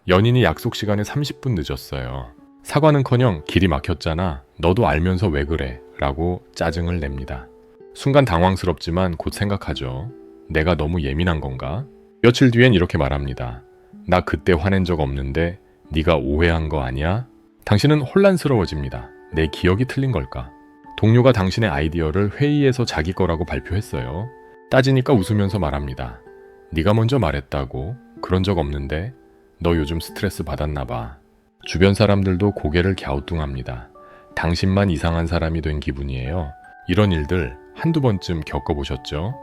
연인이 약속 시간에 30분 늦었어요. 사과는커녕 길이 막혔잖아. 너도 알면서 왜 그래? 라고 짜증을 냅니다. 순간 당황스럽지만 곧 생각하죠. 내가 너무 예민한 건가? 며칠 뒤엔 이렇게 말합니다. 나 그때 화낸 적 없는데 네가 오해한 거 아니야? 당신은 혼란스러워집니다. 내 기억이 틀린 걸까? 동료가 당신의 아이디어를 회의에서 자기 거라고 발표했어요. 따지니까 웃으면서 말합니다. 네가 먼저 말했다고. 그런 적 없는데 너 요즘 스트레스 받았나 봐. 주변 사람들도 고개를 갸우뚱합니다. 당신만 이상한 사람이 된 기분이에요. 이런 일들 한두 번쯤 겪어보셨죠?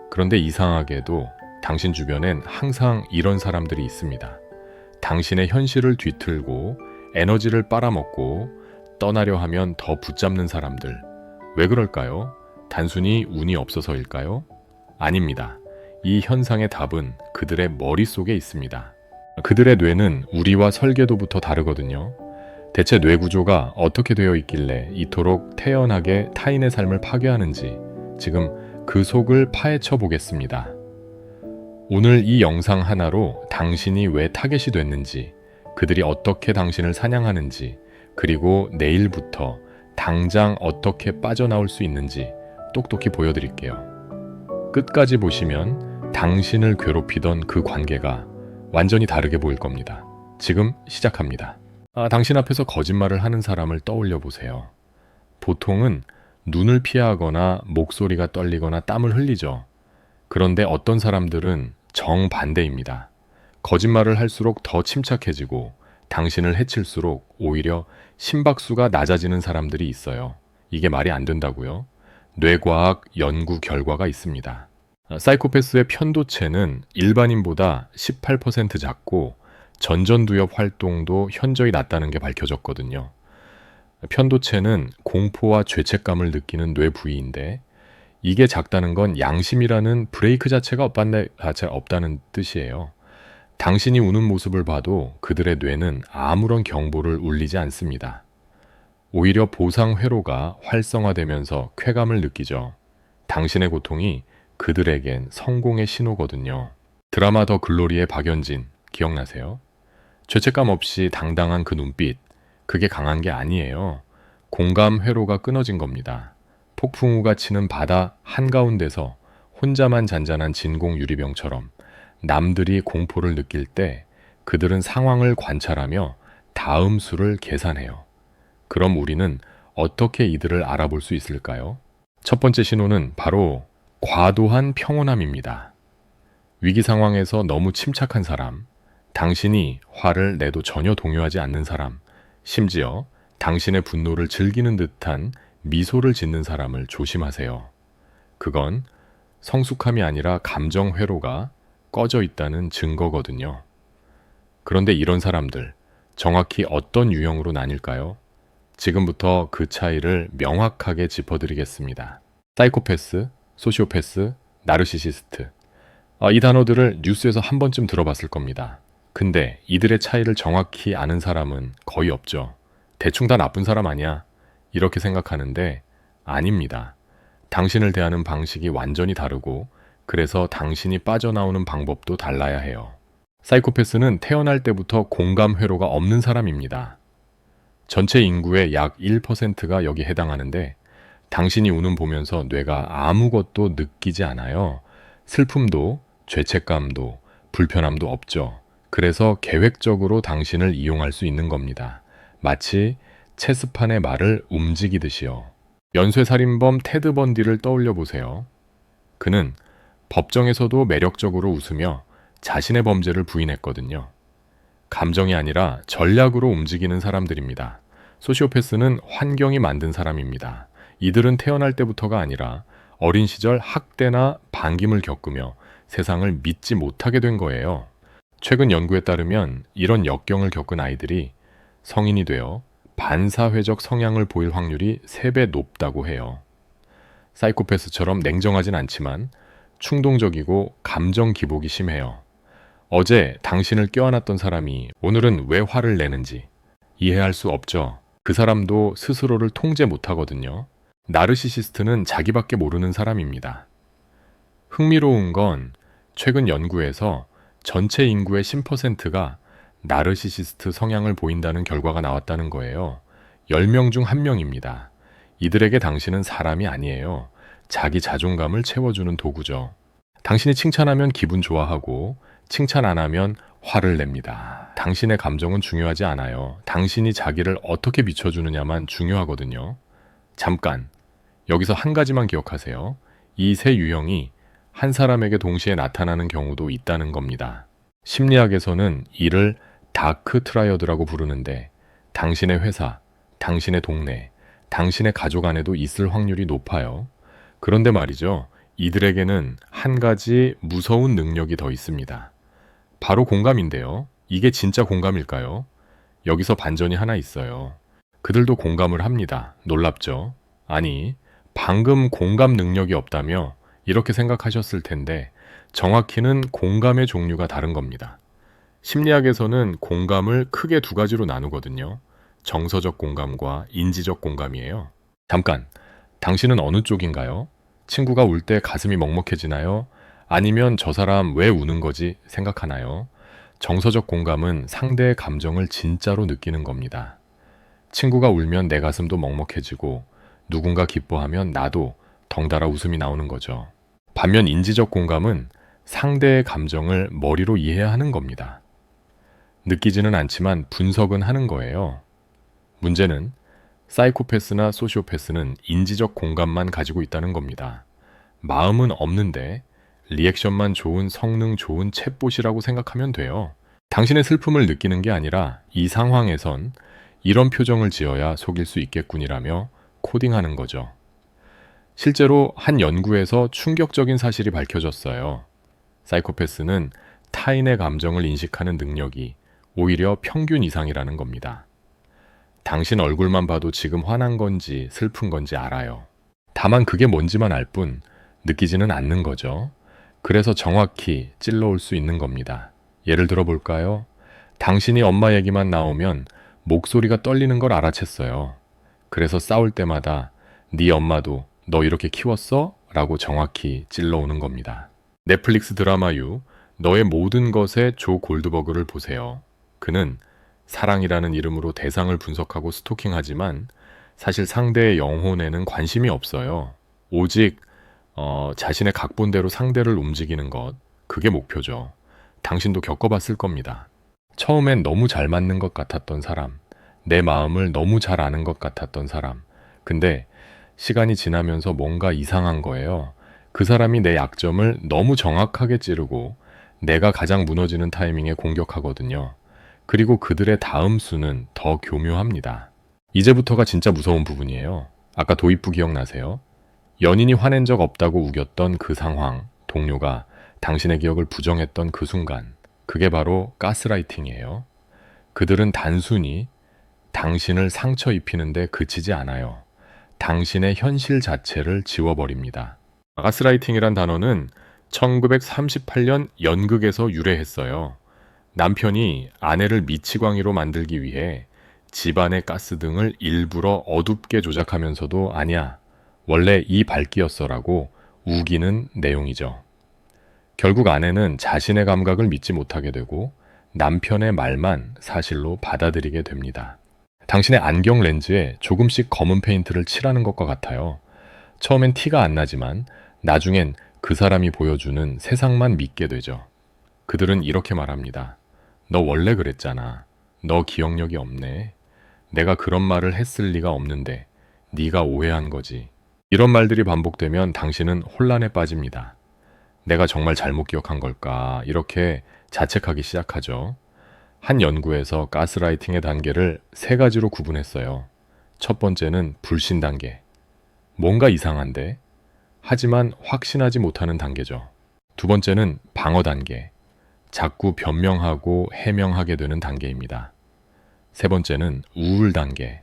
그런데 이상하게도 당신 주변엔 항상 이런 사람들이 있습니다. 당신의 현실을 뒤틀고 에너지를 빨아먹고 떠나려 하면 더 붙잡는 사람들. 왜 그럴까요? 단순히 운이 없어서일까요? 아닙니다. 이 현상의 답은 그들의 머릿속에 있습니다. 그들의 뇌는 우리와 설계도부터 다르거든요. 대체 뇌 구조가 어떻게 되어 있길래 이토록 태연하게 타인의 삶을 파괴하는지 지금 그 속을 파헤쳐 보겠습니다. 오늘 이 영상 하나로 당신이 왜 타겟이 됐는지, 그들이 어떻게 당신을 사냥하는지, 그리고 내일부터 당장 어떻게 빠져나올 수 있는지 똑똑히 보여드릴게요. 끝까지 보시면 당신을 괴롭히던 그 관계가 완전히 다르게 보일 겁니다. 지금 시작합니다. 당신 앞에서 거짓말을 하는 사람을 떠올려 보세요. 보통은 눈을 피하거나 목소리가 떨리거나 땀을 흘리죠. 그런데 어떤 사람들은 정반대입니다. 거짓말을 할수록 더 침착해지고 당신을 해칠수록 오히려 심박수가 낮아지는 사람들이 있어요. 이게 말이 안 된다고요? 뇌과학 연구 결과가 있습니다. 사이코패스의 편도체는 일반인보다 18% 작고 전전두엽 활동도 현저히 낮다는 게 밝혀졌거든요. 편도체는 공포와 죄책감을 느끼는 뇌 부위인데 이게 작다는 건 양심이라는 브레이크 자체가 없다는 뜻이에요. 당신이 우는 모습을 봐도 그들의 뇌는 아무런 경보를 울리지 않습니다. 오히려 보상 회로가 활성화되면서 쾌감을 느끼죠. 당신의 고통이 그들에겐 성공의 신호거든요. 드라마 더 글로리의 박연진 기억나세요? 죄책감 없이 당당한 그 눈빛, 그게 강한 게 아니에요. 공감 회로가 끊어진 겁니다. 폭풍우가 치는 바다 한가운데서 혼자만 잔잔한 진공 유리병처럼 남들이 공포를 느낄 때 그들은 상황을 관찰하며 다음 수를 계산해요. 그럼 우리는 어떻게 이들을 알아볼 수 있을까요? 첫 번째 신호는 바로 과도한 평온함입니다. 위기 상황에서 너무 침착한 사람, 당신이 화를 내도 전혀 동요하지 않는 사람, 심지어 당신의 분노를 즐기는 듯한 미소를 짓는 사람을 조심하세요. 그건 성숙함이 아니라 감정 회로가 꺼져 있다는 증거거든요. 그런데 이런 사람들, 정확히 어떤 유형으로 나뉠까요? 지금부터 그 차이를 명확하게 짚어드리겠습니다. 사이코패스, 소시오패스, 나르시시스트. 이 단어들을 뉴스에서 한 번쯤 들어봤을 겁니다. 근데 이들의 차이를 정확히 아는 사람은 거의 없죠. 대충 다 나쁜 사람 아니야? 이렇게 생각하는데 아닙니다. 당신을 대하는 방식이 완전히 다르고 그래서 당신이 빠져나오는 방법도 달라야 해요. 사이코패스는 태어날 때부터 공감 회로가 없는 사람입니다. 전체 인구의 약 1%가 여기 해당하는데 당신이 우는 보면서 뇌가 아무것도 느끼지 않아요. 슬픔도 죄책감도 불편함도 없죠. 그래서 계획적으로 당신을 이용할 수 있는 겁니다. 마치 체스판의 말을 움직이듯이요. 연쇄살인범 테드 번디를 떠올려 보세요. 그는 법정에서도 매력적으로 웃으며 자신의 범죄를 부인했거든요. 감정이 아니라 전략으로 움직이는 사람들입니다. 소시오패스는 환경이 만든 사람입니다. 이들은 태어날 때부터가 아니라 어린 시절 학대나 반김을 겪으며 세상을 믿지 못하게 된 거예요. 최근 연구에 따르면 이런 역경을 겪은 아이들이 성인이 되어 반사회적 성향을 보일 확률이 3배 높다고 해요. 사이코패스처럼 냉정하진 않지만 충동적이고 감정 기복이 심해요. 어제 당신을 껴안았던 사람이 오늘은 왜 화를 내는지 이해할 수 없죠. 그 사람도 스스로를 통제 못하거든요. 나르시시스트는 자기밖에 모르는 사람입니다. 흥미로운 건 최근 연구에서 전체 인구의 10%가 나르시시스트 성향을 보인다는 결과가 나왔다는 거예요. 10명 중 1명입니다. 이들에게 당신은 사람이 아니에요. 자기 자존감을 채워주는 도구죠. 당신이 칭찬하면 기분 좋아하고 칭찬 안 하면 화를 냅니다. 당신의 감정은 중요하지 않아요. 당신이 자기를 어떻게 비춰주느냐만 중요하거든요. 잠깐, 여기서 한 가지만 기억하세요. 이 세 유형이 한 사람에게 동시에 나타나는 경우도 있다는 겁니다. 심리학에서는 이를 다크 트라이어드라고 부르는데 당신의 회사, 당신의 동네, 당신의 가족 안에도 있을 확률이 높아요. 그런데 말이죠. 이들에게는 한 가지 무서운 능력이 더 있습니다. 바로 공감인데요. 이게 진짜 공감일까요? 여기서 반전이 하나 있어요. 그들도 공감을 합니다. 놀랍죠? 아니, 방금 공감 능력이 없다며 이렇게 생각하셨을 텐데 정확히는 공감의 종류가 다른 겁니다. 심리학에서는 공감을 크게 두 가지로 나누거든요. 정서적 공감과 인지적 공감이에요. 잠깐, 당신은 어느 쪽인가요? 친구가 울 때 가슴이 먹먹해지나요? 아니면 저 사람 왜 우는 거지 생각하나요? 정서적 공감은 상대의 감정을 진짜로 느끼는 겁니다. 친구가 울면 내 가슴도 먹먹해지고 누군가 기뻐하면 나도 덩달아 웃음이 나오는 거죠. 반면 인지적 공감은 상대의 감정을 머리로 이해하는 겁니다. 느끼지는 않지만 분석은 하는 거예요. 문제는 사이코패스나 소시오패스는 인지적 공감만 가지고 있다는 겁니다. 마음은 없는데 리액션만 좋은 성능 좋은 챗봇이라고 생각하면 돼요. 당신의 슬픔을 느끼는 게 아니라 이 상황에선 이런 표정을 지어야 속일 수 있겠군이라며 코딩하는 거죠. 실제로 한 연구에서 충격적인 사실이 밝혀졌어요. 사이코패스는 타인의 감정을 인식하는 능력이 오히려 평균 이상이라는 겁니다. 당신 얼굴만 봐도 지금 화난 건지 슬픈 건지 알아요. 다만 그게 뭔지만 알 뿐 느끼지는 않는 거죠. 그래서 정확히 찔러올 수 있는 겁니다. 예를 들어 볼까요? 당신이 엄마 얘기만 나오면 목소리가 떨리는 걸 알아챘어요. 그래서 싸울 때마다 네 엄마도 너 이렇게 키웠어? 라고 정확히 찔러오는 겁니다. 넷플릭스 드라마유 너의 모든 것의 조 골드버그를 보세요. 그는 사랑이라는 이름으로 대상을 분석하고 스토킹하지만 사실 상대의 영혼에는 관심이 없어요. 오직 자신의 각본대로 상대를 움직이는 것, 그게 목표죠. 당신도 겪어봤을 겁니다. 처음엔 너무 잘 맞는 것 같았던 사람, 내 마음을 너무 잘 아는 것 같았던 사람. 근데 시간이 지나면서 뭔가 이상한 거예요. 그 사람이 내 약점을 너무 정확하게 찌르고 내가 가장 무너지는 타이밍에 공격하거든요. 그리고 그들의 다음 수는 더 교묘합니다. 이제부터가 진짜 무서운 부분이에요. 아까 도입부 기억나세요? 연인이 화낸 적 없다고 우겼던 그 상황, 동료가 당신의 기억을 부정했던 그 순간, 그게 바로 가스라이팅이에요. 그들은 단순히 당신을 상처 입히는데 그치지 않아요. 당신의 현실 자체를 지워버립니다. 가스라이팅이란 단어는 1938년 연극에서 유래했어요. 남편이 아내를 미치광이로 만들기 위해 집안의 가스등을 일부러 어둡게 조작하면서도 아니야, 원래 이 밝기였어라고 우기는 내용이죠. 결국 아내는 자신의 감각을 믿지 못하게 되고 남편의 말만 사실로 받아들이게 됩니다. 당신의 안경 렌즈에 조금씩 검은 페인트를 칠하는 것과 같아요. 처음엔 티가 안 나지만 나중엔 그 사람이 보여주는 세상만 믿게 되죠. 그들은 이렇게 말합니다. 너 원래 그랬잖아. 너 기억력이 없네. 내가 그런 말을 했을 리가 없는데 네가 오해한 거지. 이런 말들이 반복되면 당신은 혼란에 빠집니다. 내가 정말 잘못 기억한 걸까? 이렇게 자책하기 시작하죠. 한 연구에서 가스라이팅의 단계를 3가지로 구분했어요. 첫 번째는 불신 단계. 뭔가 이상한데? 하지만 확신하지 못하는 단계죠. 두 번째는 방어 단계. 자꾸 변명하고 해명하게 되는 단계입니다. 세 번째는 우울 단계.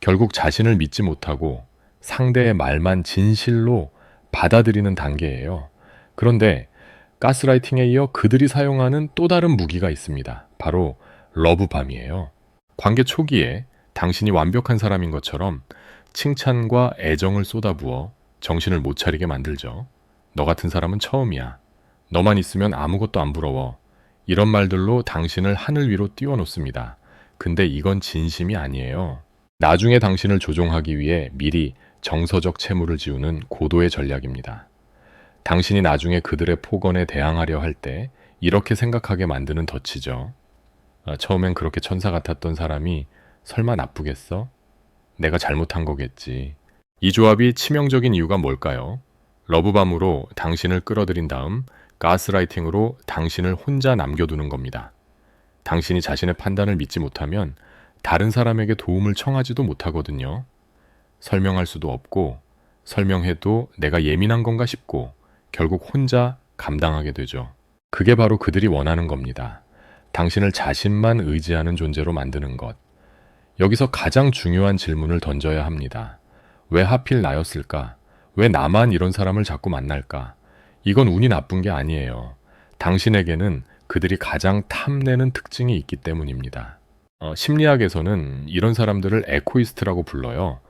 결국 자신을 믿지 못하고 상대의 말만 진실로 받아들이는 단계예요. 그런데 가스라이팅에 이어 그들이 사용하는 또 다른 무기가 있습니다. 바로 러브밤이에요. 관계 초기에 당신이 완벽한 사람인 것처럼 칭찬과 애정을 쏟아부어 정신을 못 차리게 만들죠. 너 같은 사람은 처음이야. 너만 있으면 아무것도 안 부러워. 이런 말들로 당신을 하늘 위로 띄워놓습니다. 근데 이건 진심이 아니에요. 나중에 당신을 조종하기 위해 미리 정서적 채무를 지우는 고도의 전략입니다. 당신이 나중에 그들의 폭언에 대항하려 할 때 이렇게 생각하게 만드는 덫이죠. 처음엔 그렇게 천사 같았던 사람이 설마 나쁘겠어? 내가 잘못한 거겠지. 이 조합이 치명적인 이유가 뭘까요? 러브밤으로 당신을 끌어들인 다음 가스라이팅으로 당신을 혼자 남겨두는 겁니다. 당신이 자신의 판단을 믿지 못하면 다른 사람에게 도움을 청하지도 못하거든요. 설명할 수도 없고 설명해도 내가 예민한 건가 싶고 결국 혼자 감당하게 되죠. 그게 바로 그들이 원하는 겁니다. 당신을 자신만 의지하는 존재로 만드는 것. 여기서 가장 중요한 질문을 던져야 합니다. 왜 하필 나였을까? 왜 나만 이런 사람을 자꾸 만날까? 이건 운이 나쁜 게 아니에요. 당신에게는 그들이 가장 탐내는 특징이 있기 때문입니다. 심리학에서는 이런 사람들을 에코이스트라고 불러요.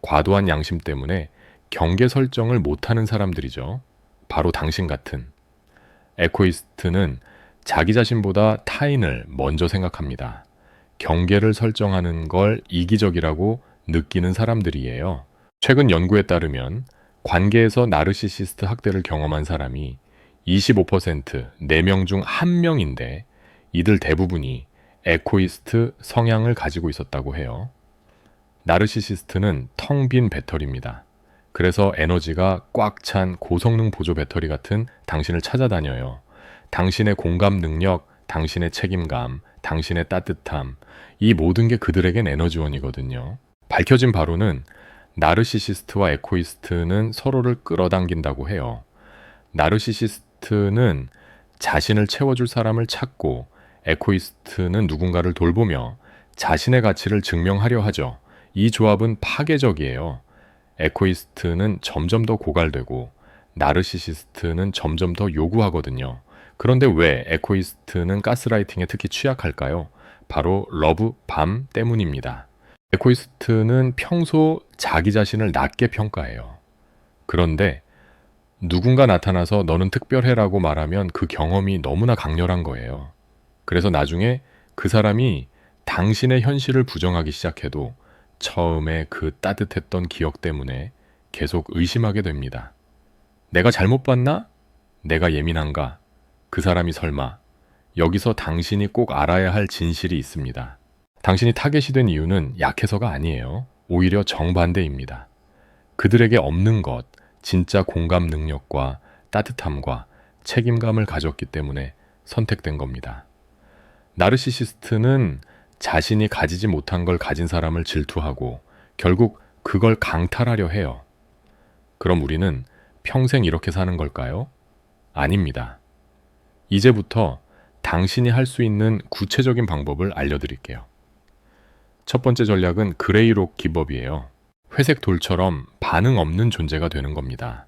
과도한 양심 때문에 경계 설정을 못하는 사람들이죠. 바로 당신 같은. 에코이스트는 자기 자신보다 타인을 먼저 생각합니다. 경계를 설정하는 걸 이기적이라고 느끼는 사람들이에요. 최근 연구에 따르면 관계에서 나르시시스트 학대를 경험한 사람이 25%, 4명 중 1명인데 이들 대부분이 에코이스트 성향을 가지고 있었다고 해요. 나르시시스트는 텅 빈 배터리입니다. 그래서 에너지가 꽉 찬 고성능 보조 배터리 같은 당신을 찾아다녀요. 당신의 공감 능력, 당신의 책임감, 당신의 따뜻함, 이 모든 게 그들에겐 에너지원이거든요. 밝혀진 바로는 나르시시스트와 에코이스트는 서로를 끌어당긴다고 해요. 나르시시스트는 자신을 채워줄 사람을 찾고 에코이스트는 누군가를 돌보며 자신의 가치를 증명하려 하죠. 이 조합은 파괴적이에요. 에코이스트는 점점 더 고갈되고 나르시시스트는 점점 더 요구하거든요. 그런데 왜 에코이스트는 가스라이팅에 특히 취약할까요? 바로 러브밤 때문입니다. 에코이스트는 평소 자기 자신을 낮게 평가해요. 그런데 누군가 나타나서 너는 특별해라고 말하면 그 경험이 너무나 강렬한 거예요. 그래서 나중에 그 사람이 당신의 현실을 부정하기 시작해도 처음에 그 따뜻했던 기억 때문에 계속 의심하게 됩니다. 내가 잘못 봤나? 내가 예민한가? 그 사람이 설마? 여기서 당신이 꼭 알아야 할 진실이 있습니다. 당신이 타겟이 된 이유는 약해서가 아니에요. 오히려 정반대입니다. 그들에게 없는 것, 진짜 공감 능력과 따뜻함과 책임감을 가졌기 때문에 선택된 겁니다. 나르시시스트는 자신이 가지지 못한 걸 가진 사람을 질투하고 결국 그걸 강탈하려 해요. 그럼 우리는 평생 이렇게 사는 걸까요? 아닙니다. 이제부터 당신이 할 수 있는 구체적인 방법을 알려드릴게요. 첫 번째 전략은 그레이록 기법이에요. 회색 돌처럼 반응 없는 존재가 되는 겁니다.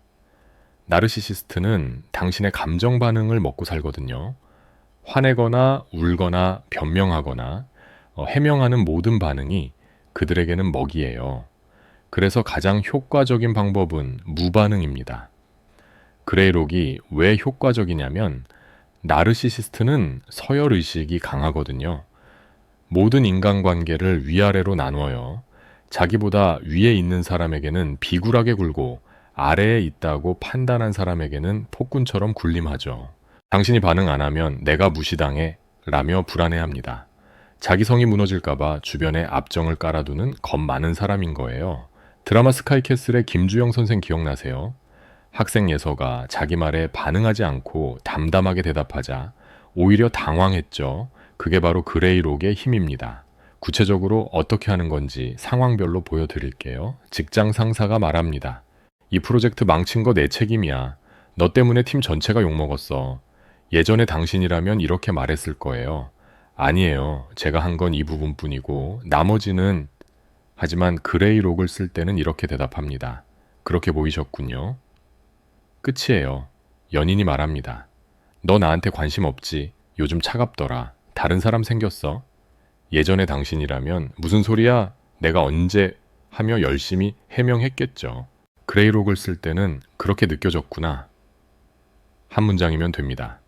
나르시시스트는 당신의 감정 반응을 먹고 살거든요. 화내거나 울거나 변명하거나 해명하는 모든 반응이 그들에게는 먹이에요. 그래서 가장 효과적인 방법은 무반응입니다. 그레이록이 왜 효과적이냐면 나르시시스트는 서열의식이 강하거든요. 모든 인간관계를 위아래로 나누어요. 자기보다 위에 있는 사람에게는 비굴하게 굴고 아래에 있다고 판단한 사람에게는 폭군처럼 군림하죠. 당신이 반응 안 하면 내가 무시당해 라며 불안해합니다. 자기 성이 무너질까봐 주변에 압정을 깔아두는 겁 많은 사람인 거예요. 드라마 스카이캐슬의 김주영 선생 기억나세요? 학생 예서가 자기 말에 반응하지 않고 담담하게 대답하자 오히려 당황했죠. 그게 바로 그레이록의 힘입니다. 구체적으로 어떻게 하는 건지 상황별로 보여드릴게요. 직장 상사가 말합니다. 이 프로젝트 망친 거 내 책임이야. 너 때문에 팀 전체가 욕먹었어. 예전에 당신이라면 이렇게 말했을 거예요. 아니에요. 제가 한 건 이 부분뿐이고 나머지는 하지만 그레이록을 쓸 때는 이렇게 대답합니다. 그렇게 보이셨군요. 끝이에요. 연인이 말합니다. 너 나한테 관심 없지? 요즘 차갑더라. 다른 사람 생겼어? 예전에 당신이라면 무슨 소리야? 내가 언제? 하며 열심히 해명했겠죠. 그레이록을 쓸 때는 그렇게 느껴졌구나. 한 문장이면 됩니다.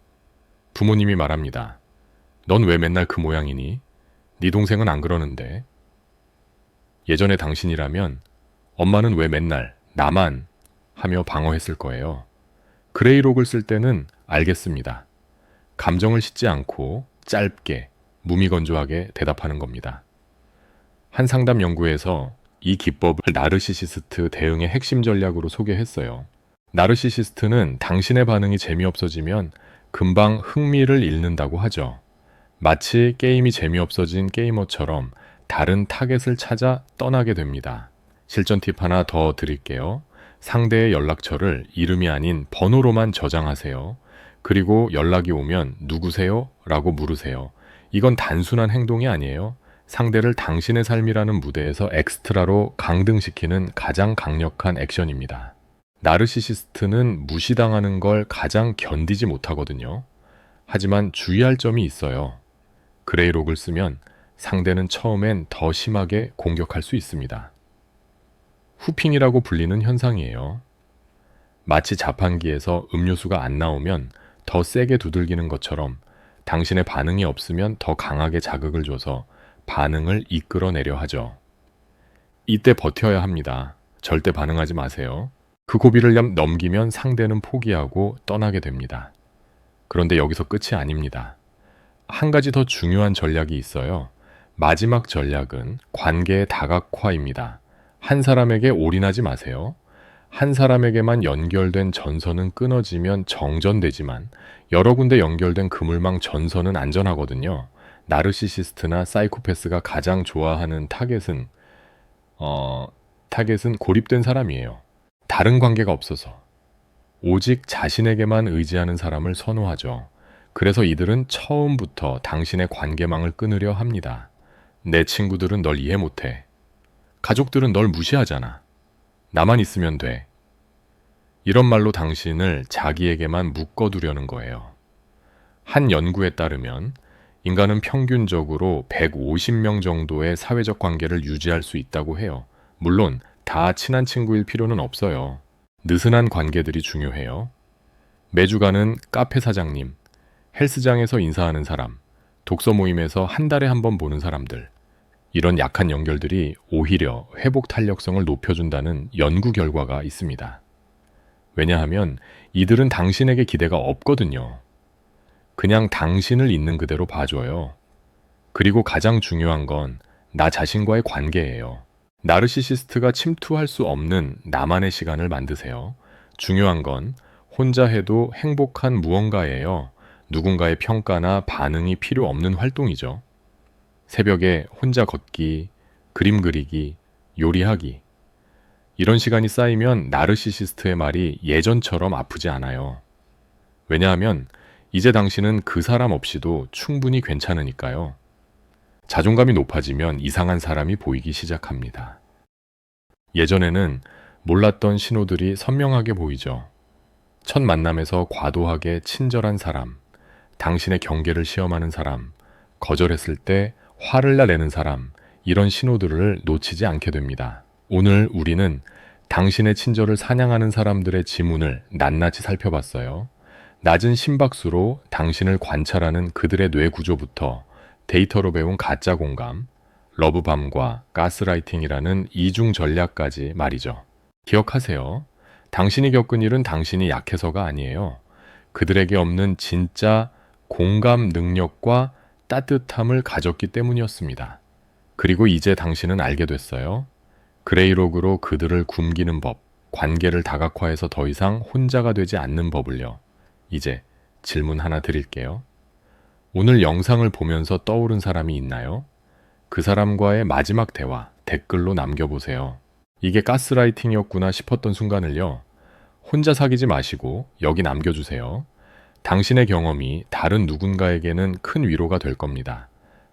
부모님이 말합니다. 넌 왜 맨날 그 모양이니? 네 동생은 안 그러는데. 예전에 당신이라면 엄마는 왜 맨날 나만 하며 방어했을 거예요. 그레이록을 쓸 때는 알겠습니다. 감정을 싣지 않고 짧게 무미건조하게 대답하는 겁니다. 한 상담 연구에서 이 기법을 나르시시스트 대응의 핵심 전략으로 소개했어요. 나르시시스트는 당신의 반응이 재미없어지면 금방 흥미를 잃는다고 하죠. 마치 게임이 재미없어진 게이머처럼 다른 타겟을 찾아 떠나게 됩니다. 실전 팁 하나 더 드릴게요. 상대의 연락처를 이름이 아닌 번호로만 저장하세요. 그리고 연락이 오면 누구세요? 라고 물으세요. 이건 단순한 행동이 아니에요. 상대를 당신의 삶이라는 무대에서 엑스트라로 강등시키는 가장 강력한 액션입니다. 나르시시스트는 무시당하는 걸 가장 견디지 못하거든요. 하지만 주의할 점이 있어요. 그레이록을 쓰면 상대는 처음엔 더 심하게 공격할 수 있습니다. 후핑이라고 불리는 현상이에요. 마치 자판기에서 음료수가 안 나오면 더 세게 두들기는 것처럼 당신의 반응이 없으면 더 강하게 자극을 줘서 반응을 이끌어내려 하죠. 이때 버텨야 합니다. 절대 반응하지 마세요. 그 고비를 넘기면 상대는 포기하고 떠나게 됩니다. 그런데 여기서 끝이 아닙니다. 한 가지 더 중요한 전략이 있어요. 마지막 전략은 관계의 다각화입니다. 한 사람에게 올인하지 마세요. 한 사람에게만 연결된 전선은 끊어지면 정전되지만 여러 군데 연결된 그물망 전선은 안전하거든요. 나르시시스트나 사이코패스가 가장 좋아하는 타겟은 고립된 사람이에요. 다른 관계가 없어서 오직 자신에게만 의지하는 사람을 선호하죠. 그래서 이들은 처음부터 당신의 관계망을 끊으려 합니다. 내 친구들은 널 이해 못해. 가족들은 널 무시하잖아. 나만 있으면 돼. 이런 말로 당신을 자기에게만 묶어두려는 거예요. 한 연구에 따르면 인간은 평균적으로 150명 정도의 사회적 관계를 유지할 수 있다고 해요. 물론 다 친한 친구일 필요는 없어요. 느슨한 관계들이 중요해요. 매주 가는 카페 사장님, 헬스장에서 인사하는 사람, 독서 모임에서 한 달에 한 번 보는 사람들. 이런 약한 연결들이 오히려 회복 탄력성을 높여준다는 연구 결과가 있습니다. 왜냐하면 이들은 당신에게 기대가 없거든요. 그냥 당신을 있는 그대로 봐줘요. 그리고 가장 중요한 건 나 자신과의 관계예요. 나르시시스트가 침투할 수 없는 나만의 시간을 만드세요. 중요한 건 혼자 해도 행복한 무언가예요. 누군가의 평가나 반응이 필요 없는 활동이죠. 새벽에 혼자 걷기, 그림 그리기, 요리하기. 이런 시간이 쌓이면 나르시시스트의 말이 예전처럼 아프지 않아요. 왜냐하면 이제 당신은 그 사람 없이도 충분히 괜찮으니까요. 자존감이 높아지면 이상한 사람이 보이기 시작합니다. 예전에는 몰랐던 신호들이 선명하게 보이죠. 첫 만남에서 과도하게 친절한 사람, 당신의 경계를 시험하는 사람, 거절했을 때 화를 내는 사람, 이런 신호들을 놓치지 않게 됩니다. 오늘 우리는 당신의 친절을 사냥하는 사람들의 지문을 낱낱이 살펴봤어요. 낮은 심박수로 당신을 관찰하는 그들의 뇌 구조부터 데이터로 배운 가짜 공감, 러브밤과 가스라이팅이라는 이중 전략까지 말이죠. 기억하세요. 당신이 겪은 일은 당신이 약해서가 아니에요. 그들에게 없는 진짜 공감 능력과 따뜻함을 가졌기 때문이었습니다. 그리고 이제 당신은 알게 됐어요. 그레이록으로 그들을 굶기는 법, 관계를 다각화해서 더 이상 혼자가 되지 않는 법을요. 이제 질문 하나 드릴게요. 오늘 영상을 보면서 떠오른 사람이 있나요? 그 사람과의 마지막 대화 댓글로 남겨보세요. 이게 가스라이팅이었구나 싶었던 순간을요. 혼자 사귀지 마시고 여기 남겨주세요. 당신의 경험이 다른 누군가에게는 큰 위로가 될 겁니다.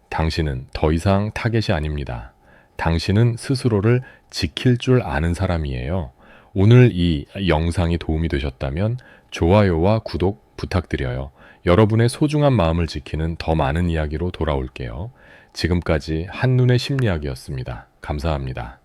당신은 더 이상 타겟이 아닙니다. 당신은 스스로를 지킬 줄 아는 사람이에요. 오늘 이 영상이 도움이 되셨다면 좋아요와 구독 부탁드려요. 여러분의 소중한 마음을 지키는 더 많은 이야기로 돌아올게요. 지금까지 한눈의 심리학이었습니다. 감사합니다.